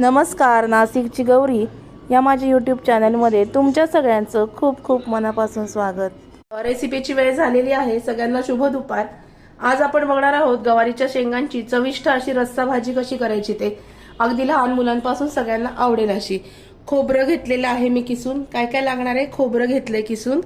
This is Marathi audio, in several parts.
नमस्कार, नाशिकची गौरी या माझ्या यूट्यूब चॅनलमध्ये तुमच्या सगळ्यांचं खूप खूप मनापासून स्वागत। रेसिपीची वेळ झालेली आहे। सगळ्यांना शुभ दुपार। आज आपण बघणार आहोत गवारीच्या शेंगांची चविष्ट अशी रस्सा भाजी कशी करायची ते। अगदी लहान मुलांपासून सगळ्यांना आवडेल अशी। खोबरं घेतलेलं आहे मी किसून। काय काय लागणार आहे? खोबरं घेतलंय किसून,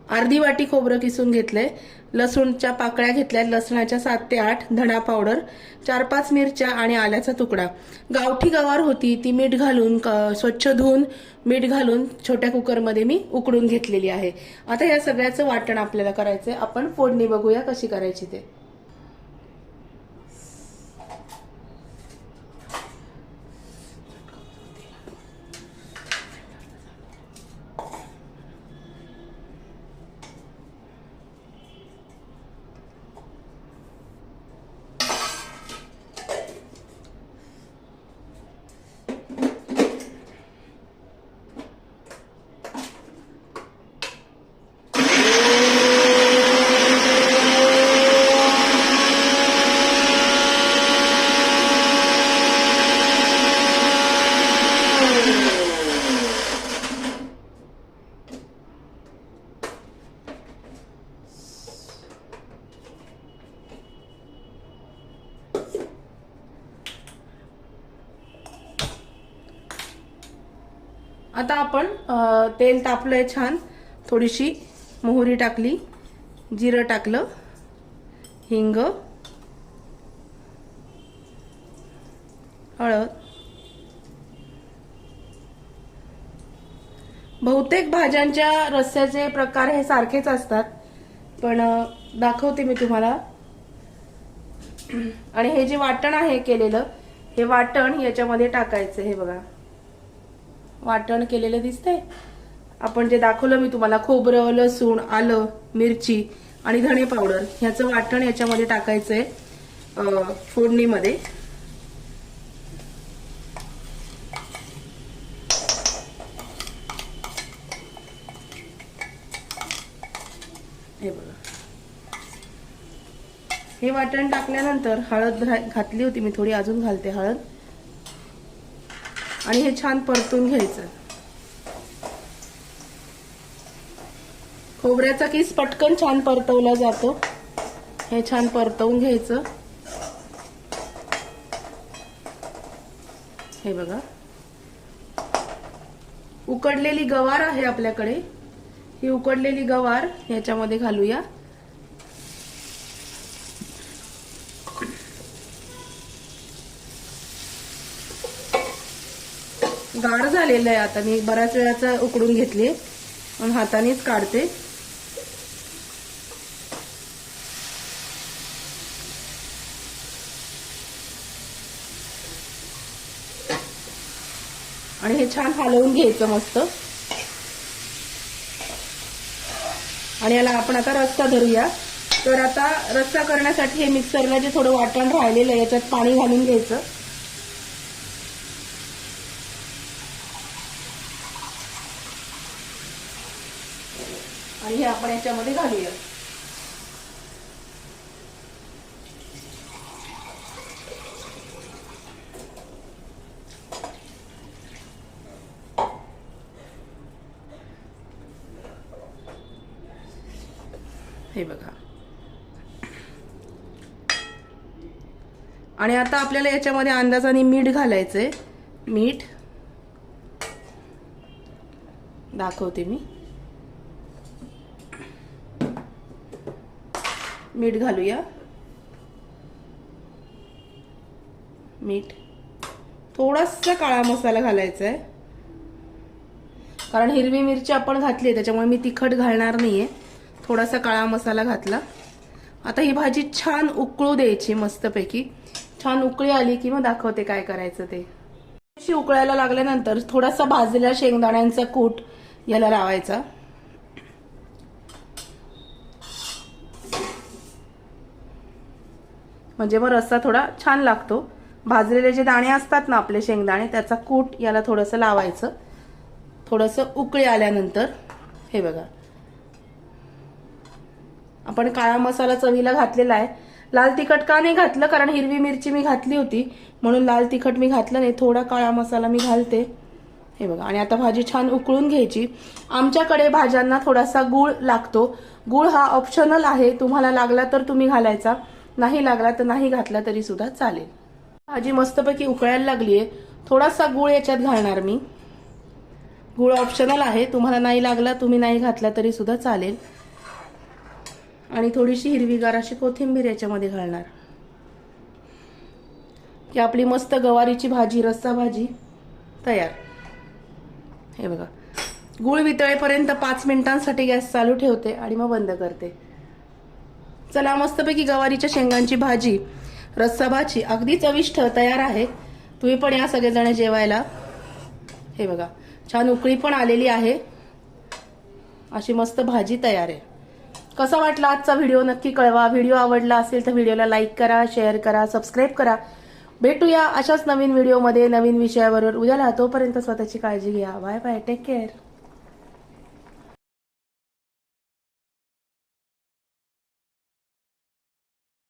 अर्धी वाटी खोबरं किसून घेतलंय, लसूणच्या पाकळ्या घेतल्या, लसणाच्या 7 ते 8, धणा पावडर, 4-5 मिरच्या आणि आल्याचा तुकडा। गावठी गवार होती ती मीठ घालून स्वच्छ धुवून मीठ घालून छोट्या कुकरमध्ये मी उकडून घेतलेली आहे। आता या सगळ्याचं वाटण आपल्याला करायचंय। आपण फोडणी बघूया कशी करायची ते। आता आपण तेल तापलंय छान, थोडीशी मोहरी टाकली, जिरं टाकलं, हिंग, हळद। बहुतेक भाज्यांच्या रस्स्याचे प्रकार हे सारखेच असतात, पण दाखवते मी तुम्हाला। आणि हे जे वाटण आहे केलेलं, हे वाटण याच्यामध्ये टाकायचं। हे बघा, वाटण केलेलं दिसतंय। आपण जे दाखवलं मी तुम्हाला, खोबरं, लसूण, आलं, मिरची आणि धणे पावडर, ह्याचं वाटण याच्यामध्ये टाकायचंय फोडणीमध्ये। हे बघा, हे वाटण टाकल्यानंतर हळद घातली होती मी थोडी, अजून घालते हळद, आणि हे छान परतून घ्यायचं। खोबऱ्याचा किस पटकन छान परतवला जातो। हे छान परतवून घ्यायचं। हे बघा, उकडलेली गवार आहे आपल्याकडे। ही उकडलेली गवार याच्यामध्ये घालूया। गाढ झालेलं आहे, आता मी बऱ्याच वेळाचा उकडून घेतली आणि हातानेच काढते। आणि हे छान हलवून घ्यायचं मस्त। आणि याला आपण आता रस्सा धरूया। तर आता रस्सा करण्यासाठी हे मिक्सरला जे थोडं वाटण राहिलेलं आहे याच्यात पाणी घालून घ्यायचं। आणि हे आपण याच्यामध्ये घालूया। हे बघा, आणि आता आपल्याला याच्यामध्ये अंदाजाने मीठ घालायचंय। मीठ दाखवते मी। मीठ घालूया। मीठ, थोडासा काळा मसाला घालायचा आहे, कारण हिरवी मिरची आपण घातली त्याच्यामुळे मी तिखट घालणार नाहीये। थोडासा काळा मसाला घातला। आता ही भाजी छान उकळू द्यायची मस्तपैकी। छान उकळी आली की मग दाखवते काय करायचं ते। अशी उकळायला लागल्यानंतर थोडासा भाजलेला शेंगदाण्यांचा कूट याला लावायचा। म्हणजे मग रस्सा थोडा छान लागतो। भाजलेले जे दाणे असतात ना आपले शेंगदाणे, त्याचा कूट याला थोडंसं लावायचं। थोडंसं उकळी आल्यानंतर हे बघा, आपण काळा मसाला चवीला घातलेला आहे। लाल तिखट का नाही घातलं, कारण हिरवी मिरची मी घातली होती म्हणून लाल तिखट मी घातलं नाही. थोडा काळा मसाला मी घालते. हे बघा. आणि आता भाजी छान उकळून घ्यायची. आमच्याकडे भाज्यांना थोडासा गूळ लागतो. गूळ हा ऑप्शनल आहे, तुम्हाला लागला तर तुम्ही घालायचा, नाही लागला तर नाही घातला तरी सुद्धा चालेल. भाजी मस्तपैकी उकळायला लागलीये. थोडासा गूळ याच्यात घालणार मी. गूळ ऑप्शनल आहे, तुम्हाला नाही लागला तुम्ही नाही घातला तरी सुद्धा चालेल. आणि थोडीशी हिरवीगार अशी कोथिंबीर याच्यामध्ये घालणार की आपली मस्त गवारीची भाजी, रस्सा भाजी तयार. हे बघा. गूळ वितळेपर्यंत 5 मिनिटांसाठी गॅस चालू ठेवते आणि मग बंद करते. चला, मस्तपैकी गवारीच्या शेंगांची भाजी, रस्सा भाजी अगदी चविष्ट तयार आहे. तुम्ही पण या सगळेजण जेवायला. हे बघा, छान उकळी पण आलेली आहे. अशी मस्त भाजी तयार आहे. कसा वाटला आजचा व्हिडिओ नक्की कळवा. व्हिडिओ आवडला असेल तर व्हिडिओला लाईक करा, शेअर करा, सबस्क्राईब करा. भेटूया अशाच नवीन व्हिडिओमध्ये नवीन विषयाबरोबर उद्याला. तोपर्यंत स्वतःची काळजी घ्या. Bye bye, take care.